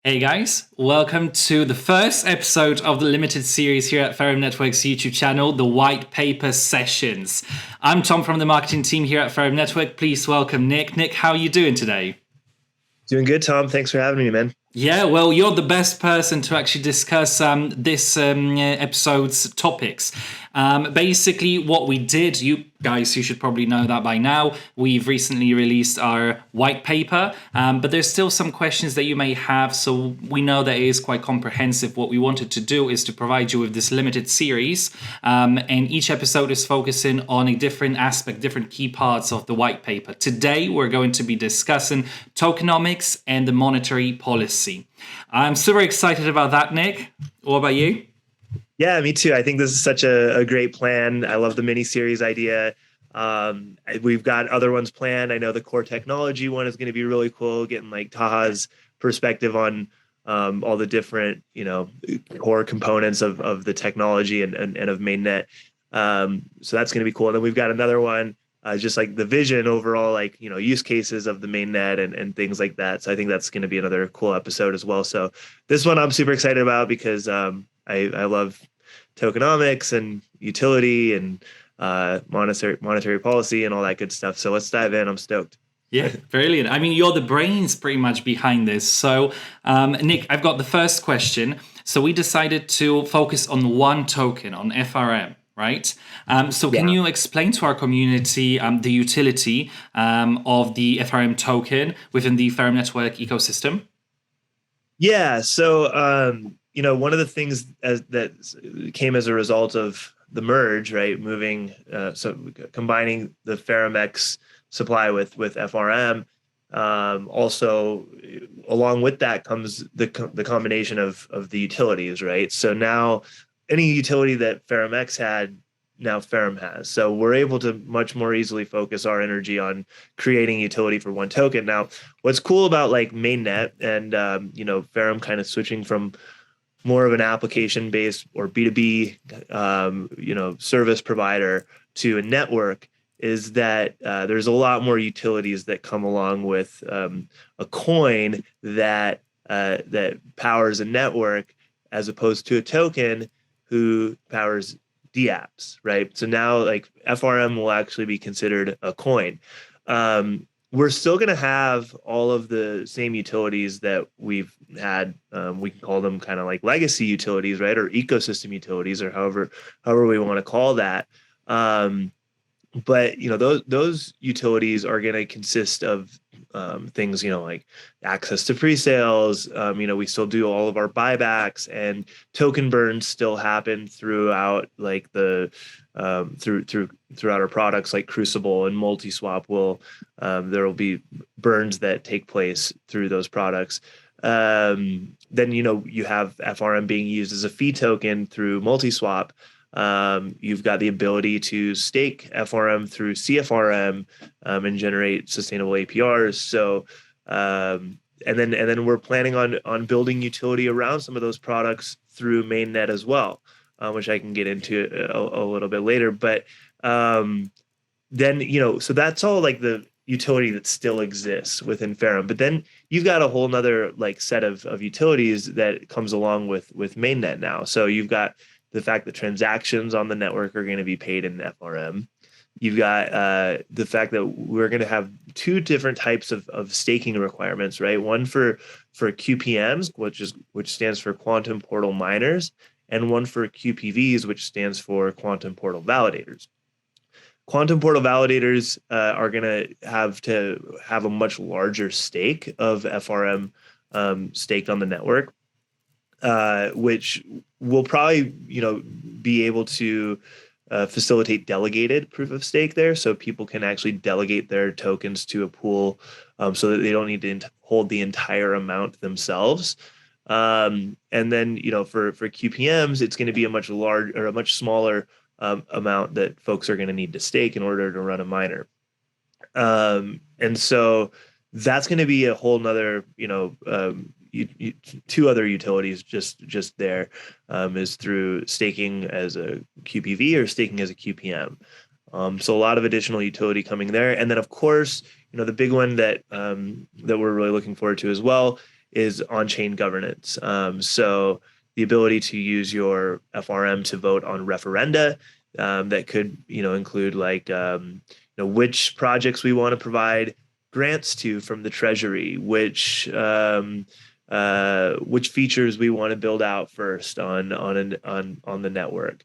Hey guys, welcome to the first episode of the limited series here at Ferrum Network's YouTube channel, the White Paper Sessions. I'm Tom from the marketing team here at Ferrum Network. Please welcome Nick. Nick, how are you doing today? Doing good, Tom. Thanks for having me, man. Yeah, well, you're the best person to actually discuss this episode's topics. Basically, what we did, you guys, you should probably know that by now. We've recently released our white paper, but there's still some questions that you may have. So we know that it is quite comprehensive. What we wanted to do is to provide you with this limited series, and each episode is focusing on a different aspect, different key parts of the white paper. Today, we're going to be discussing tokenomics and the monetary policy. I'm super excited about that, Nick. What about you? Yeah, me too. I think this is such a great plan. I love the mini series idea. We've got other ones planned. I know the core technology one is going to be really cool, getting like Taha's perspective on all the different, core components of the technology and of mainnet. So that's going to be cool. And then we've got another one, just like the vision overall, like, use cases of the mainnet and things like that. So I think that's going to be another cool episode as well. So this one I'm super excited about because I love tokenomics and utility and monetary policy and all that good stuff. So let's dive in. I'm stoked. Yeah, brilliant. I mean, you're the brains pretty much behind this. So, Nick, I've got the first question. So we decided to focus on one token, on FRM. Right. So can Yeah. you explain to our community the utility of the FRM token within the Ferrum Network ecosystem? Yeah. So, one of the things that came as a result of the merge, right? So combining the Ferrum X supply with FRM. Also, along with that comes the combination of the utilities, right? So now any utility that Ferrum X had, now Ferrum has. So we're able to much more easily focus our energy on creating utility for one token. Now, what's cool about like mainnet and Ferrum kind of switching from more of an application-based or B2B service provider to a network is that there's a lot more utilities that come along with a coin that powers a network as opposed to a token who powers dApps, right? So now like FRM will actually be considered a coin. We're still going to have all of the same utilities that we've had. We can call them kind of like legacy utilities, right? Or ecosystem utilities, or however we want to call that. But those utilities are going to consist of things, like access to pre-sales. We still do all of our buybacks, and token burns still happen throughout, like the throughout our products like Crucible and Multiswap. There will be burns that take place through those products. Then you have FRM being used as a fee token through Multiswap. You've got the ability to stake FRM through CFRM and generate sustainable APRs. So, and then we're planning on building utility around some of those products through mainnet as well, which I can get into a little bit later. But so that's all like the utility that still exists within Ferrum. But then you've got a whole nother like set of utilities that comes along with mainnet now. So you've got the fact that transactions on the network are going to be paid in FRM. You've got the fact that we're going to have two different types of staking requirements, right? One for QPMs, which stands for quantum portal miners, and one for QPVs, which stands for quantum portal validators. Quantum portal validators are going to have a much larger stake of FRM staked on the network, which will probably, be able to facilitate delegated proof of stake there. So people can actually delegate their tokens to a pool so that they don't need to hold the entire amount themselves. And then, for QPMs, it's going to be a much smaller amount that folks are going to need to stake in order to run a miner. And so that's going to be a whole nother, two other utilities just there is through staking as a QPV or staking as a QPM. So a lot of additional utility coming there. And then, of course, the big one that we're really looking forward to as well is on-chain governance. So the ability to use your FRM to vote on referenda that could, include like, which projects we want to provide grants to from the Treasury, which features we want to build out first on the network.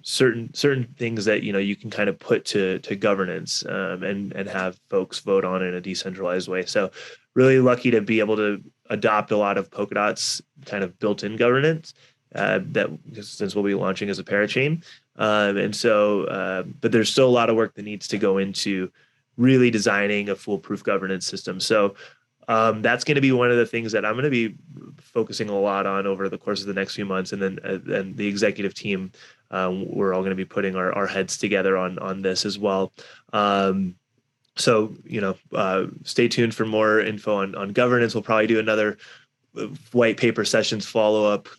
Certain things that you can kind of put to governance and have folks vote on in a decentralized way. So really lucky to be able to adopt a lot of Polkadot's kind of built-in governance since we'll be launching as a parachain. But there's still a lot of work that needs to go into really designing a foolproof governance system. So that's going to be one of the things that I'm going to be focusing a lot on over the course of the next few months. And then and the executive team, we're all going to be putting our heads together on this as well. So stay tuned for more info on governance. We'll probably do another white paper sessions follow-up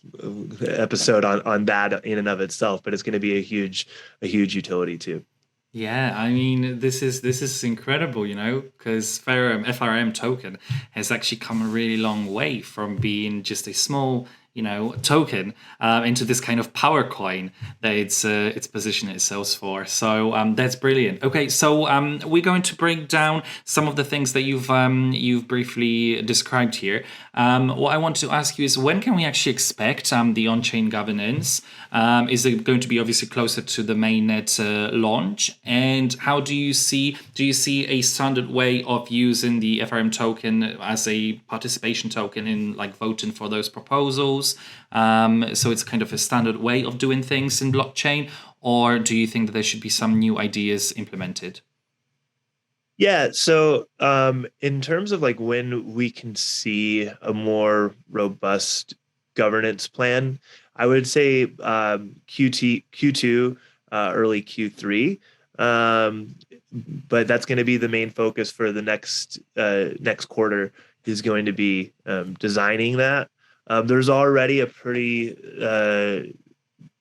episode on that in and of itself, but it's going to be a huge utility too. Yeah, I mean, this is incredible, because FRM token has actually come a really long way from being just a small, token into this kind of power coin that it's positioned itself for. So that's brilliant. Okay, so we're going to break down some of the things that you've briefly described here. What I want to ask you is, when can we actually expect the on-chain governance? Is it going to be obviously closer to the mainnet launch? And how do you see a standard way of using the FRM token as a participation token in like voting for those proposals? So it's kind of a standard way of doing things in blockchain, or do you think that there should be some new ideas implemented? Yeah, so in terms of like when we can see a more robust governance plan, I would say Q2, early Q3. But that's going to be the main focus for the next quarter, is going to be designing that. There's already a pretty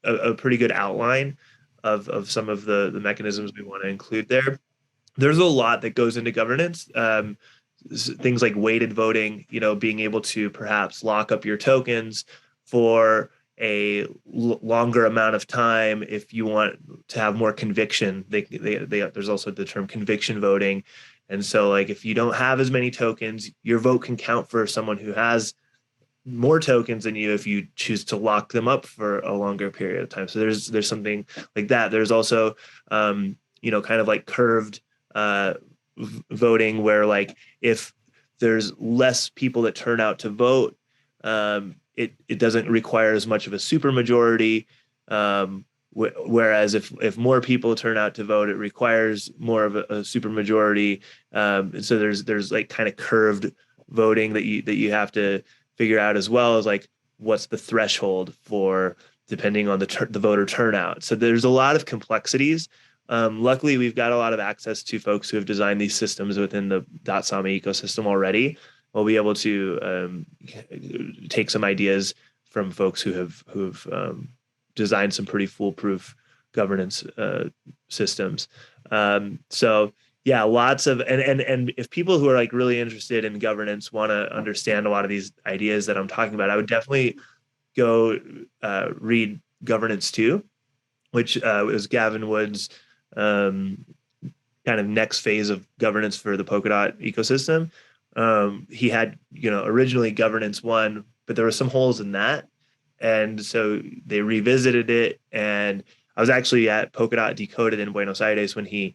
good outline of some of the mechanisms we want to include there. There's a lot that goes into governance. Things like weighted voting, being able to perhaps lock up your tokens for a longer amount of time if you want to have more conviction. There's also the term conviction voting. And so like if you don't have as many tokens, your vote can count for someone who has more tokens than you if you choose to lock them up for a longer period of time. So there's something like that. There's also kind of like curved voting, where like if there's less people that turn out to vote, it doesn't require as much of a supermajority. Whereas if more people turn out to vote, it requires more of a supermajority. And so there's like kind of curved voting that you have to figure out, as well as like what's the threshold for, depending on the voter turnout. So there's a lot of complexities. Luckily, we've got a lot of access to folks who have designed these systems within the .sama ecosystem already. We'll be able to take some ideas from folks who've designed some pretty foolproof governance systems. So yeah, lots of and if people who are like really interested in governance want to understand a lot of these ideas that I'm talking about, I would definitely go read Governance 2, which was Gavin Wood's kind of next phase of governance for the Polkadot ecosystem. He had originally Governance 1, but there were some holes in that, and so they revisited it. And I was actually at Polkadot Decoded in Buenos Aires when he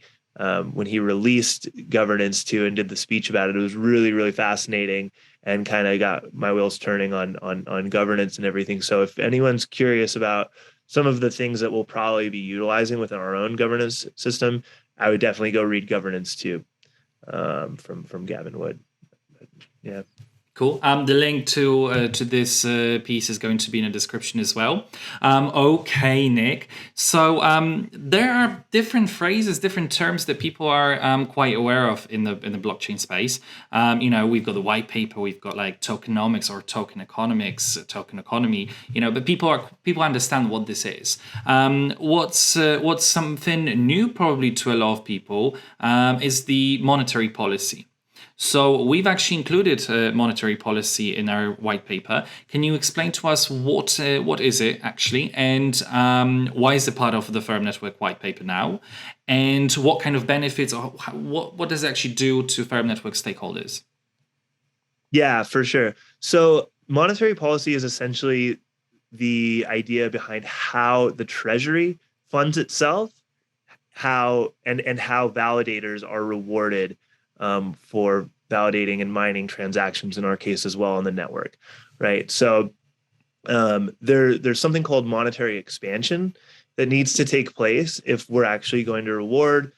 released Governance 2 and did the speech about it. It was really, really fascinating, and kind of got my wheels turning on governance and everything. So if anyone's curious about some of the things that we'll probably be utilizing within our own governance system, I would definitely go read Governance 2 from Gavin Wood. Yeah. Cool. The link to this piece is going to be in the description as well. Okay, Nick. So there are different phrases, different terms that people are quite aware of in the blockchain space. We've got the white paper, we've got like tokenomics or token economics, token economy. But people understand what this is. What's something new probably to a lot of people is the monetary policy. So we've actually included monetary policy in our white paper. Can you explain to us what is it actually, and why is it part of the Ferrum Network white paper now, and what kind of benefits, or what does it actually do to Ferrum Network stakeholders? Yeah, for sure. So monetary policy is essentially the idea behind how the Treasury funds itself, how and how validators are rewarded for validating and mining transactions in our case as well on the network, right? So there's something called monetary expansion that needs to take place if we're actually going to reward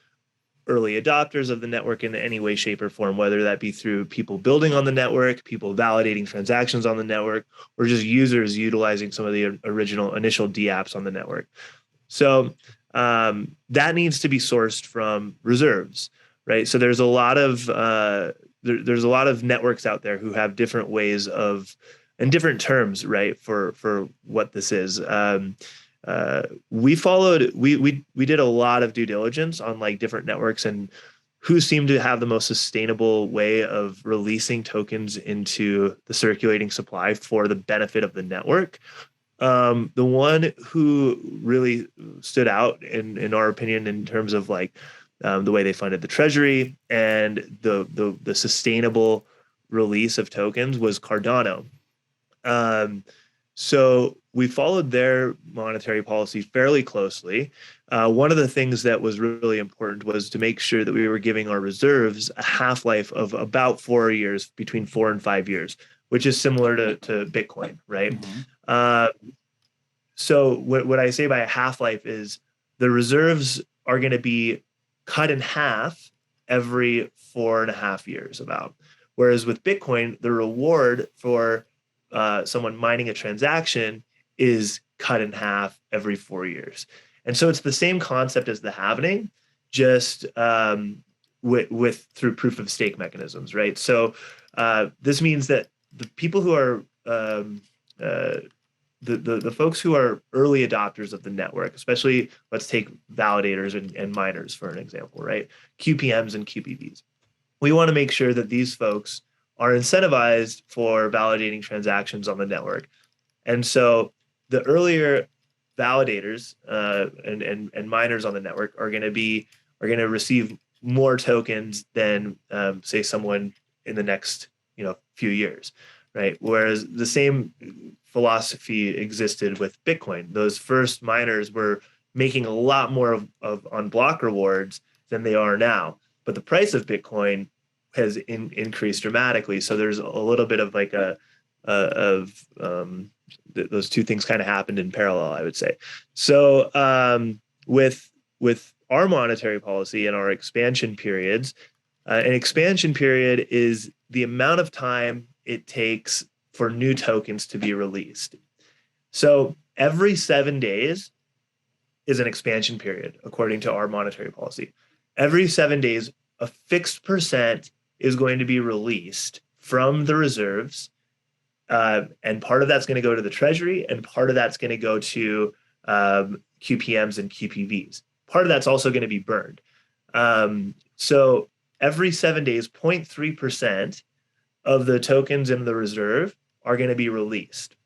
early adopters of the network in any way, shape, or form, whether that be through people building on the network, people validating transactions on the network, or just users utilizing some of the original initial dApps on the network. So that needs to be sourced from reserves, right? So there's a lot of there's a lot of networks out there who have different ways of and different terms, right, for what this is. We did a lot of due diligence on like different networks and who seemed to have the most sustainable way of releasing tokens into the circulating supply for the benefit of the network. The one who really stood out in our opinion in terms of like the way they funded the treasury and the sustainable release of tokens was Cardano. So we followed their monetary policy fairly closely. One of the things that was really important was to make sure that we were giving our reserves a half-life of about 4 years, between 4 and 5 years, which is similar to Bitcoin, right? Mm-hmm. So what I say by a half-life is the reserves are going to be cut in half every 4.5 years about. Whereas with Bitcoin, the reward for someone mining a transaction is cut in half every 4 years. And so it's the same concept as the halvening, just with through proof of stake mechanisms, right? So this means that the people who are the folks who are early adopters of the network, especially let's take validators and miners for an example, right? QPMs and QPVs. We want to make sure that these folks are incentivized for validating transactions on the network. And so the earlier validators and miners on the network are going to receive more tokens than say someone in the next few years, right? Whereas the same philosophy existed with Bitcoin. Those first miners were making a lot more of on block rewards than they are now, but the price of Bitcoin has increased dramatically. So there's a little bit of like those two things kind of happened in parallel, I would say. So with our monetary policy and our expansion periods, an expansion period is the amount of time it takes for new tokens to be released. So every 7 days is an expansion period, according to our monetary policy. Every 7 days, a fixed percent is going to be released from the reserves. And part of that's going to go to the treasury, and part of that's going to go to QPMs and QPVs. Part of that's also going to be burned. So every 7 days, 0.3% of the tokens in the reserve are going to be released.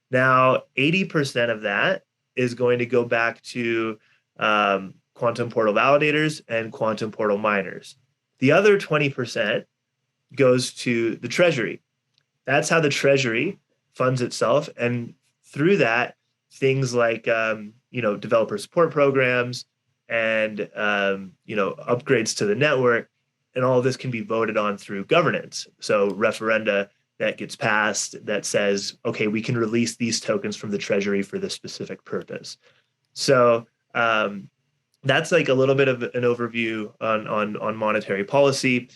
Now, 80% of that is going to go back to quantum portal validators and quantum portal miners. The other 20% goes to the treasury. That's how the treasury funds itself. And through that, things like, developer support programs and, upgrades to the network, and all of this can be voted on through governance. So referenda that gets passed that says, okay, we can release these tokens from the treasury for this specific purpose. So that's like a little bit of an overview on monetary policy.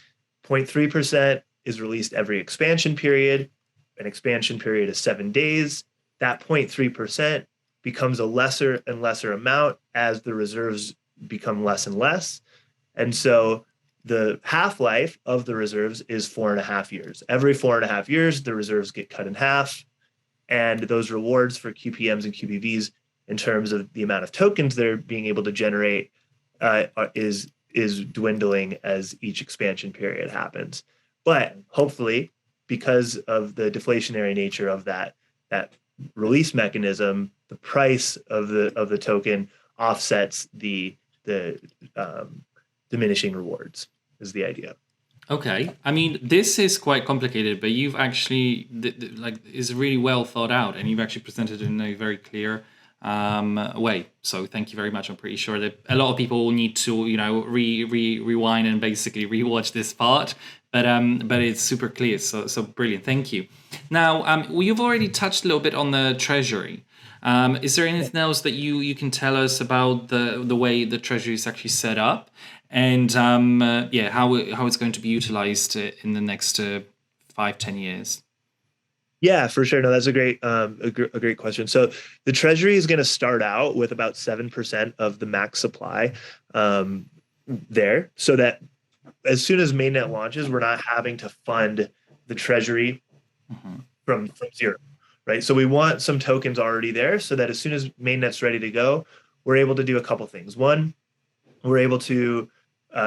0.3% is released every expansion period. An expansion period is 7 days. That 0.3% becomes a lesser and lesser amount as the reserves become less and less. And so the half-life of the reserves is 4.5 years. Every 4.5 years, the reserves get cut in half. And those rewards for QPMs and QPVs in terms of the amount of tokens they're being able to generate, is dwindling as each expansion period happens. But hopefully, because of the deflationary nature of that release mechanism, the price of the token offsets the diminishing rewards is the idea. Okay, I mean this is quite complicated, but you've actually like is really well thought out, and you've actually presented it in a very clear way. So thank you very much. I'm pretty sure that a lot of people will need to rewind and basically rewatch this part, but it's super clear. So brilliant. Thank you. Now you've already touched a little bit on the treasury. Is there anything else that you can tell us about the way the treasury is actually set up, and how it's going to be utilized in the next 5-10 years? Yeah, for sure. No, that's a great question. So the Treasury is going to start out with about 7% of the max supply there, so that as soon as mainnet launches, we're not having to fund the Treasury from zero, right? So we want some tokens already there, so that as soon as mainnet's ready to go, we're able to do a couple things. One, we're able to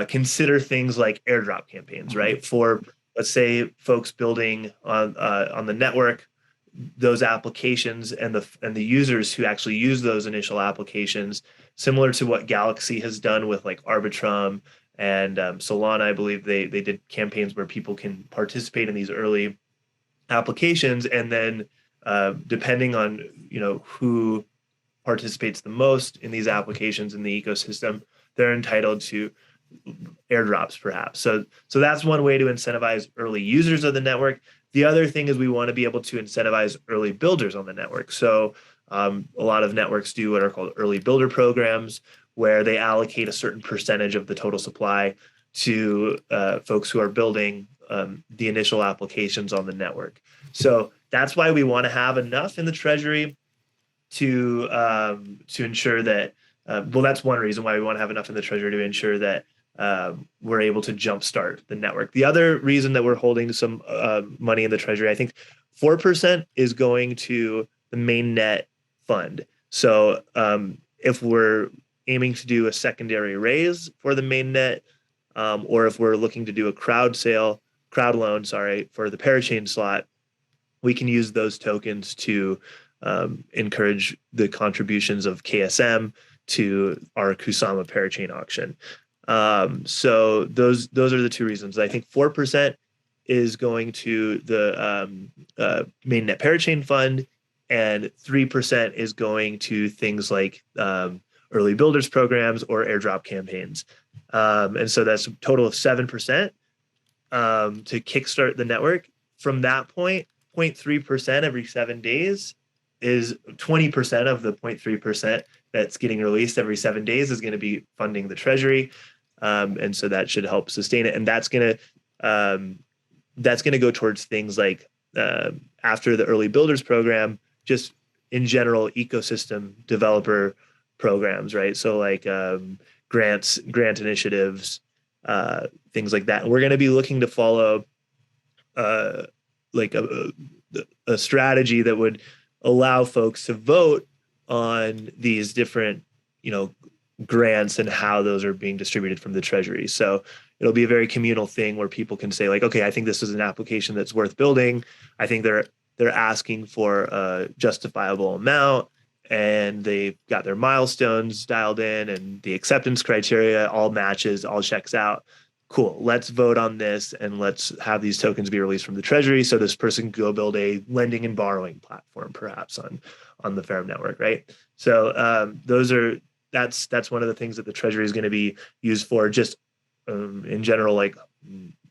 consider things like airdrop campaigns, right? For, let's say, folks building on the network, those applications and the users who actually use those initial applications, similar to what Galaxy has done with like Arbitrum and Solana. I believe they did campaigns where people can participate in these early applications, and then depending on who participates the most in these applications in the ecosystem, they're entitled to airdrops perhaps. So that's one way to incentivize early users of the network. The other thing is we want to be able to incentivize early builders on the network. So a lot of networks do what are called early builder programs, where they allocate a certain percentage of the total supply to folks who are building the initial applications on the network. So that's why we want to have enough in the treasury to ensure that that's one reason why we want to have enough in the treasury to ensure that we're able to jumpstart the network. The other reason that we're holding some money in the treasury, I think 4% is going to the mainnet fund. So if we're aiming to do a secondary raise for the mainnet, or if we're looking to do a crowd loan, for the parachain slot, we can use those tokens to encourage the contributions of KSM to our Kusama parachain auction. So those are the two reasons. I think 4% is going to the mainnet parachain fund, and 3% is going to things like early builders programs or airdrop campaigns. And so that's a total of 7% to kickstart the network. From that point, 0.3% every 7 days is 20% of the 0.3% that's getting released every 7 days is going to be funding the treasury. And so that should help sustain it. And that's going to go towards things like after the early builders program, just in general ecosystem developer programs, right? So like grant initiatives, things like that. And we're going to be looking to follow like a strategy that would allow folks to vote on these different, grants and how those are being distributed from the treasury. So it'll be a very communal thing where people can say like, okay, I think this is an application that's worth building. I think they're asking for a justifiable amount, and they've got their milestones dialed in, and the acceptance criteria all matches, all checks out. Cool, let's vote on this, and let's have these tokens be released from the treasury so this person can go build a lending and borrowing platform perhaps on the Ferrum network, right? So that's one of the things that the treasury is going to be used for, just in general, like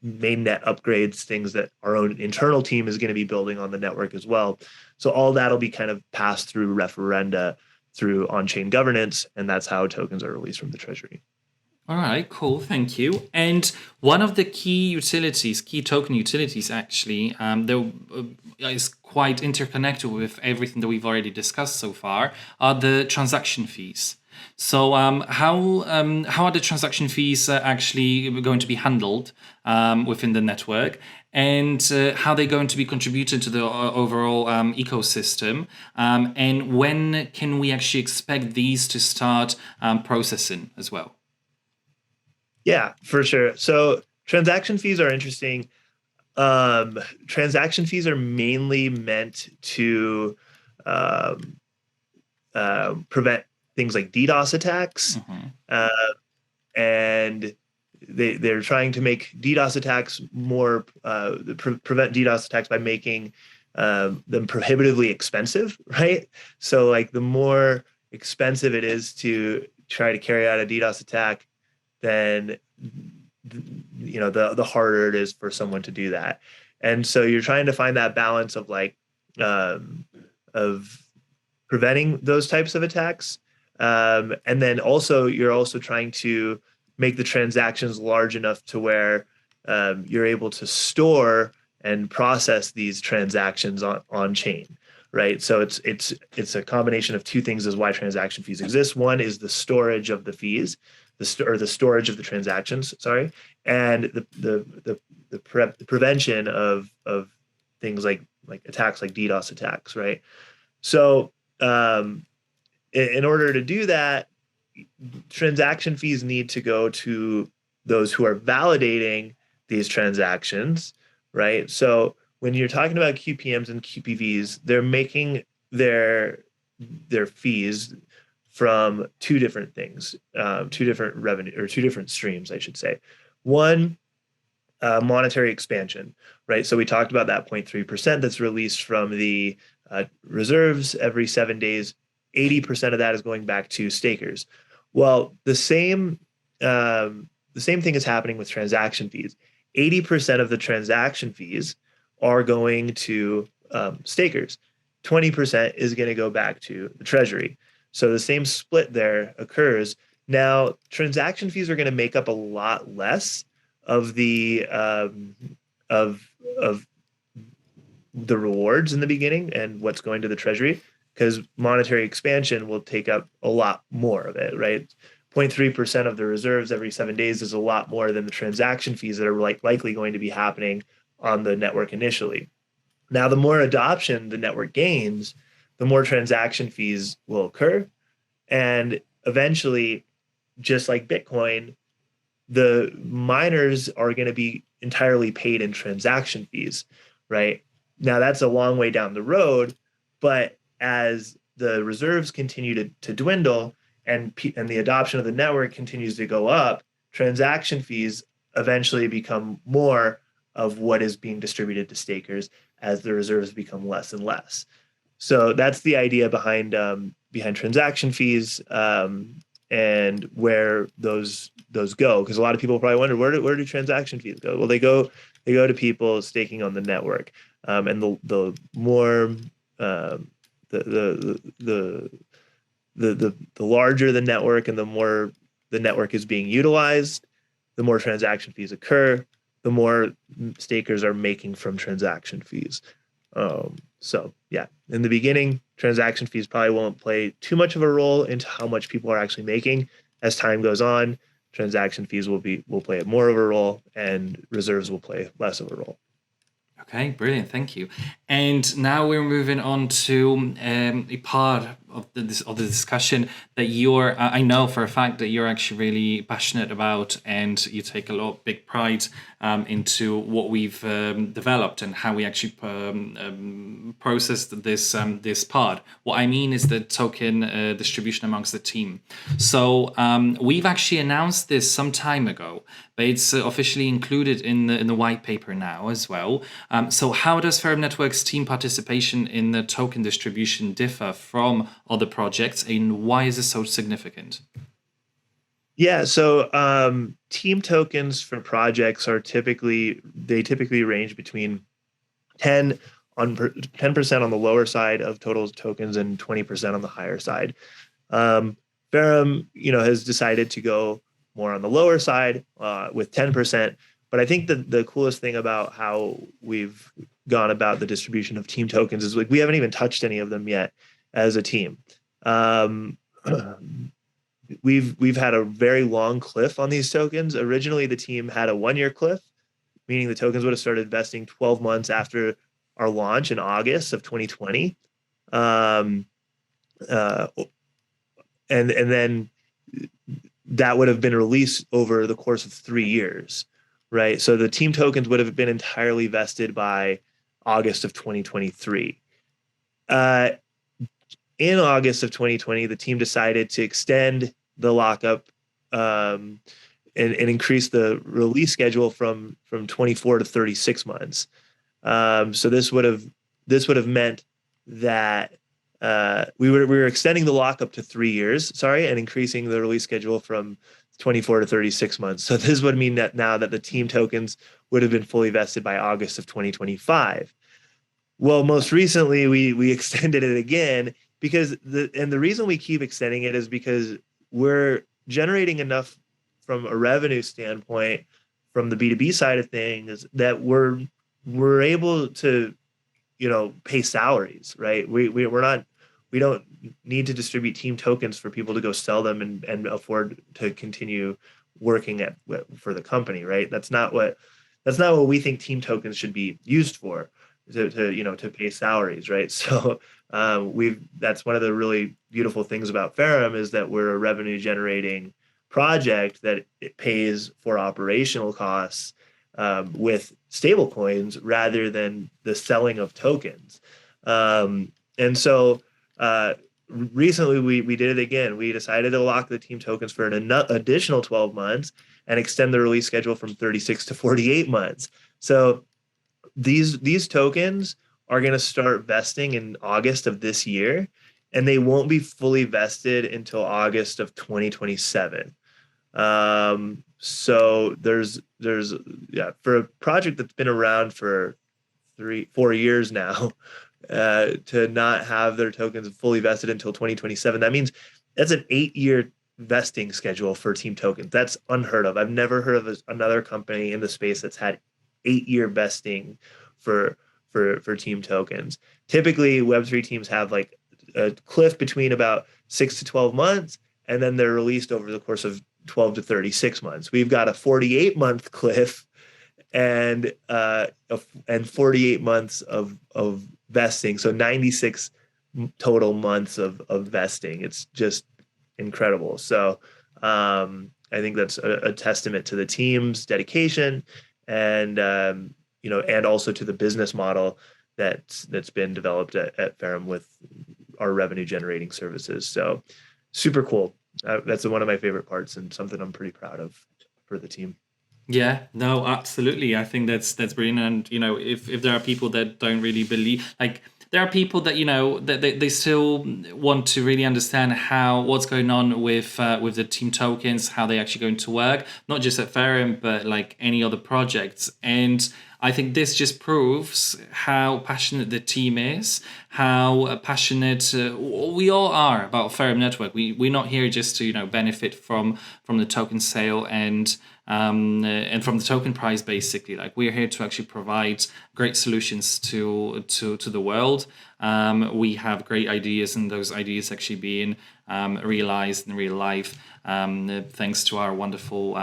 mainnet upgrades, things that our own internal team is going to be building on the network as well. So all that'll be kind of passed through referenda through on-chain governance, and that's how tokens are released from the treasury. All right, cool, thank you. And one of the key token utilities, actually, that is quite interconnected with everything that we've already discussed so far, are the transaction fees. So how are the transaction fees actually going to be handled within the network, and how they're going to be contributed to the overall ecosystem, and when can we actually expect these to start processing as well? Yeah, for sure. So transaction fees are interesting. Transaction fees are mainly meant to um, prevent things like DDoS attacks, Hmm. uh, and they're trying to make DDoS attacks more prevent DDoS attacks by making them prohibitively expensive, right? So like the more expensive it is to try to carry out a DDoS attack, then the harder it is for someone to do that. And so you're trying to find that balance of like um, of preventing those types of attacks. And then also you're also trying to make the transactions large enough to where you're able to store and process these transactions on chain, right? So it's a combination of two things is why transaction fees exist. One is the storage of the fees, the storage of the transactions, sorry, and the prevention of things like attacks like DDoS attacks, right? So um, in order to do that, transaction fees need to go to those who are validating these transactions, right? So when you're talking about QPMs and QPVs, they're making their their fees from two different things, two different revenue or two different streams, I should say. One, monetary expansion, right? So we talked about that 0.3% that's released from the reserves every 7 days. 80% of that is going back to stakers. Well, the same thing is happening with transaction fees. 80% of the transaction fees are going to stakers. 20% is going to go back to the treasury. So the same split there occurs. Now, transaction fees are going to make up a lot less of the of the rewards in the beginning and what's going to the treasury because monetary expansion will take up a lot more of it, right? 0.3% of the reserves every 7 days is a lot more than the transaction fees that are likely going to be happening on the network initially. Now, the more adoption the network gains, the more transaction fees will occur. And eventually, just like Bitcoin, the miners are going to be entirely paid in transaction fees, right? Now that's a long way down the road, but as the reserves continue to dwindle and the adoption of the network continues to go up, transaction fees eventually become more of what is being distributed to stakers as the reserves become less and less. So that's the idea behind transaction fees and where those go. Because a lot of people probably wonder where do transaction fees go? Well, they go to people staking on the network, and the more the, the larger the network and the more the network is being utilized, the more transaction fees occur, the more stakers are making from transaction fees. So yeah, in the beginning, transaction fees probably won't play too much of a role into how much people are actually making. As time goes on, transaction fees will play more of a role, and reserves will play less of a role. Okay, brilliant. Thank you. And now we're moving on to a part of the discussion that I know for a fact that you're actually really passionate about, and you take a lot of big pride into what we've developed and how we actually processed this part. What I mean is the token distribution amongst the team. So we've actually announced this some time ago, but it's officially included in the white paper now as well. So how does Ferrum Network's team participation in the token distribution differ from other projects, and why is it so significant? Yeah, so team tokens for projects typically range between 10 on 10% on the lower side of total tokens and 20% on the higher side. Ferrum, has decided to go more on the lower side with 10%. But I think the coolest thing about how we've gone about the distribution of team tokens is like we haven't even touched any of them yet as a team. Um, we've had a very long cliff on these tokens. Originally, the team had a 1 year cliff, meaning the tokens would have started vesting 12 months after our launch in August of 2020. Um, uh, and then that would have been released over the course of 3 years, right? So the team tokens would have been entirely vested by August of 2023. In August of 2020, the team decided to extend the lockup and increase the release schedule from 24 to 36 months. So this would have meant that we were extending the lockup to 3 years, and increasing the release schedule from 24 to 36 months. So this would mean that now that the team tokens would have been fully vested by August of 2025. Well, most recently we extended it again because the reason we keep extending it is because we're generating enough from a revenue standpoint from the B2B side of things that we're able to, pay salaries, right? We don't need to distribute team tokens for people to go sell them and afford to continue working for the company, right? That's not what we think team tokens should be used for, to pay salaries, right? So that's one of the really beautiful things about Ferrum is that we're a revenue generating project that it pays for operational costs with stable coins rather than the selling of tokens. And so recently we did it again. We decided to lock the team tokens for an additional 12 months and extend the release schedule from 36 to 48 months. So these tokens are going to start vesting in August of this year, and they won't be fully vested until August of 2027. So there's for a project that's been around for 4 years now, to not have their tokens fully vested until 2027. That means that's an 8-year vesting schedule for team tokens. That's unheard of. I've never heard of another company in the space that's had 8-year vesting for team tokens. Typically, Web3 teams have like a cliff between about 6 to 12 months, and then they're released over the course of 12 to 36 months. We've got a 48-month cliff and 48 months of vesting, so 96 total months of vesting. It's just incredible. So I think that's a testament to the team's dedication and and also to the business model that's been developed at Ferrum with our revenue generating services. So super cool. That's one of my favorite parts and something I'm pretty proud of for the team. Yeah, no, absolutely. I think that's brilliant. And if there are people that don't really believe, like there are people that that they still want to really understand what's going on with the team tokens, how they actually going to work, not just at Ferrum but like any other projects. And I think this just proves how passionate the team is, how passionate we all are about Ferrum Network. We're not here just to benefit from the token sale and from the token price. Basically, like we're here to actually provide great solutions to the world. We have great ideas, and those ideas actually being realized in real life thanks to our wonderful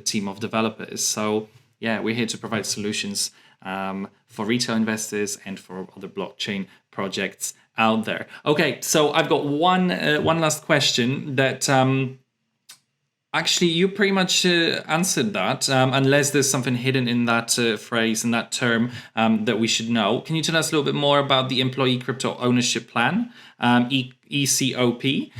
team of developers. So yeah, we're here to provide solutions for retail investors and for other blockchain projects out there. Okay, so I've got one last question that actually you pretty much answered that, unless there's something hidden in that phrase and that term that we should know. Can you tell us a little bit more about the Employee Crypto Ownership Plan, ECOP?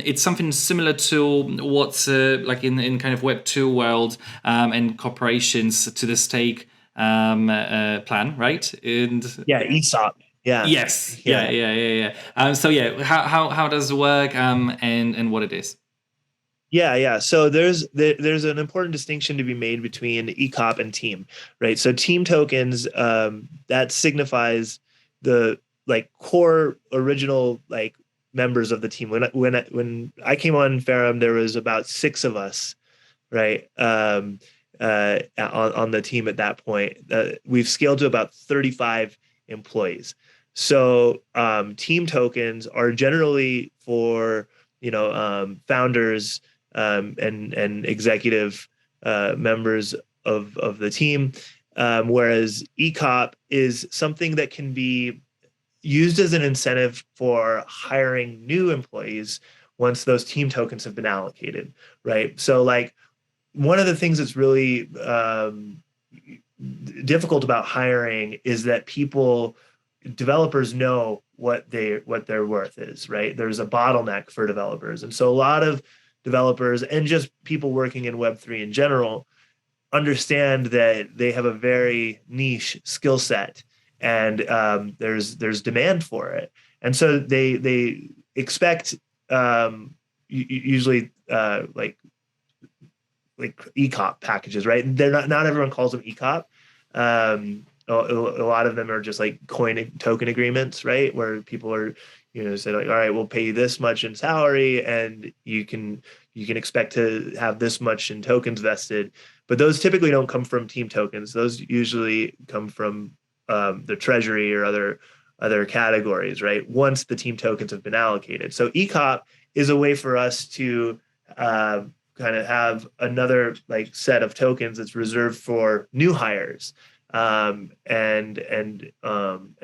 It's something similar to what's like in kind of Web 2 world and corporations to the stake plan, right? And yeah, ESOP. Yeah. Yes. Yeah. So yeah, how does it work and what it is? Yeah. So there's an important distinction to be made between ECOP and team, right? So team tokens, that signifies the like core original like members of the team. When I came on Ferrum, there was about 6 of us, right? On the team at that point. We've scaled to about 35 employees. So team tokens are generally for founders and executive members of the team, whereas ECOP is something that can be used as an incentive for hiring new employees once those team tokens have been allocated, right? So like one of the things that's really difficult about hiring is that developers know what their worth is, right? There's a bottleneck for developers. And so a lot of developers and just people working in Web3 in general understand that they have a very niche skill set, and there's demand for it. And so they expect usually like ECOP packages, right? They're not everyone calls them ECOP. A lot of them are just like token agreements, right? Where people are, say like, all right, we'll pay you this much in salary, and you can expect to have this much in tokens vested. But those typically don't come from team tokens. Those usually come from the treasury or other categories, right? Once the team tokens have been allocated. So ECOP is a way for us to kind of have another like set of tokens that's reserved for new hires, and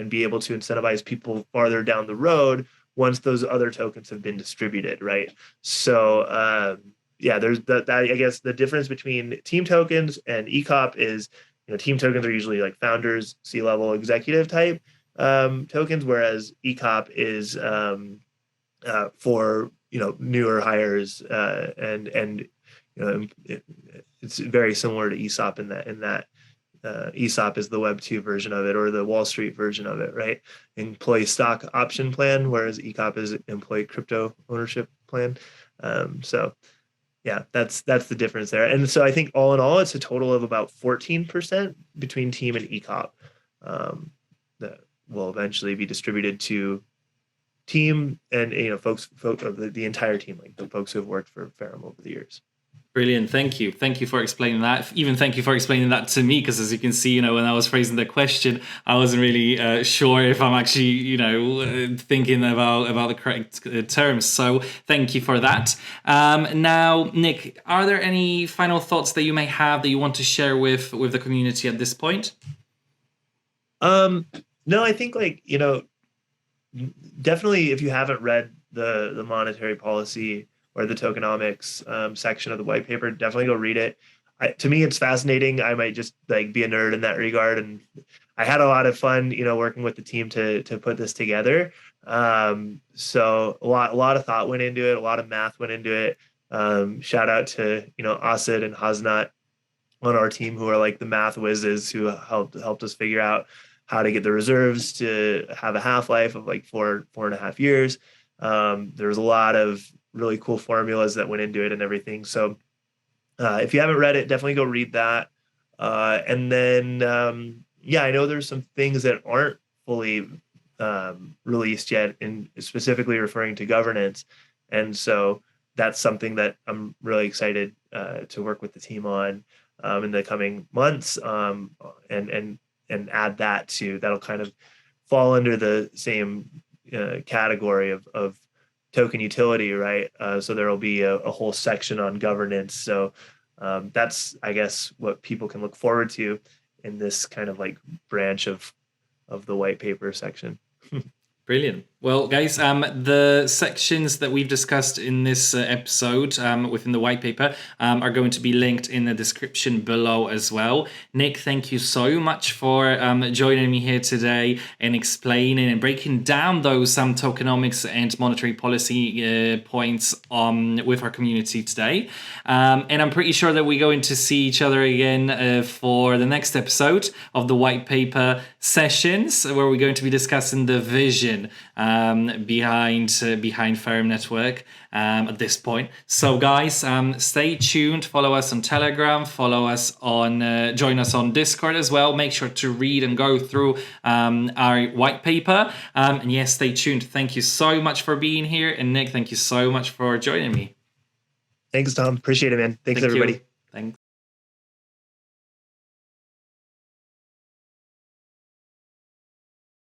be able to incentivize people farther down the road once those other tokens have been distributed, right? So there's that. I guess the difference between team tokens and ECOP is, team tokens are usually like founders, C-level executive type tokens, whereas ECOP is for newer hires, and it's very similar to ESOP in that ESOP is the Web2 version of it, or the Wall Street version of it, right? Employee stock option plan, whereas ECOP is employee crypto ownership plan. So yeah, that's the difference there. And so I think all in all, it's a total of about 14% between team and ECOP that will eventually be distributed to team and folks of the entire team, like the folks who have worked for Ferrum over the years. Brilliant. Thank you for explaining that. Even thank you for explaining that to me, because as you can see, when I was phrasing the question, I wasn't really sure if I'm actually, thinking about the correct terms. So thank you for that. Now, Nick, are there any final thoughts that you may have that you want to share with the community at this point? No, I think definitely if you haven't read the monetary policy or the tokenomics section of the white paper, definitely go read it. To me, it's fascinating. I might just be a nerd in that regard, and I had a lot of fun, working with the team to put this together. So a lot of thought went into it, a lot of math went into it. Shout out to Asid and Hasnat on our team, who are like the math whizzes, who helped us figure out how to get the reserves to have a half-life of like 4.5 years. There was a lot of really cool formulas that went into it and everything. So if you haven't read it, definitely go read that. And then, I know there's some things that aren't fully released yet, and specifically referring to governance. And so that's something that I'm really excited to work with the team on in the coming months, and add that'll kind of fall under the same category of token utility, right? So there will be a whole section on governance. So that's, I guess, what people can look forward to in this kind of like branch of the white paper section. Brilliant. Well, guys, the sections that we've discussed in this episode within the white paper are going to be linked in the description below as well. Nick, thank you so much for joining me here today and explaining and breaking down those tokenomics and monetary policy points with our community today. And I'm pretty sure that we're going to see each other again for the next episode of the white paper sessions, where we're going to be discussing the vision behind Ferrum Network at this point. So guys, stay tuned, follow us on Telegram, join us on Discord as well. Make sure to read and go through our white paper, and yes, stay tuned. Thank you so much for being here, and Nick, thank you so much for joining me. Thanks, Tom. Appreciate it, man. Thanks, everybody. Thanks.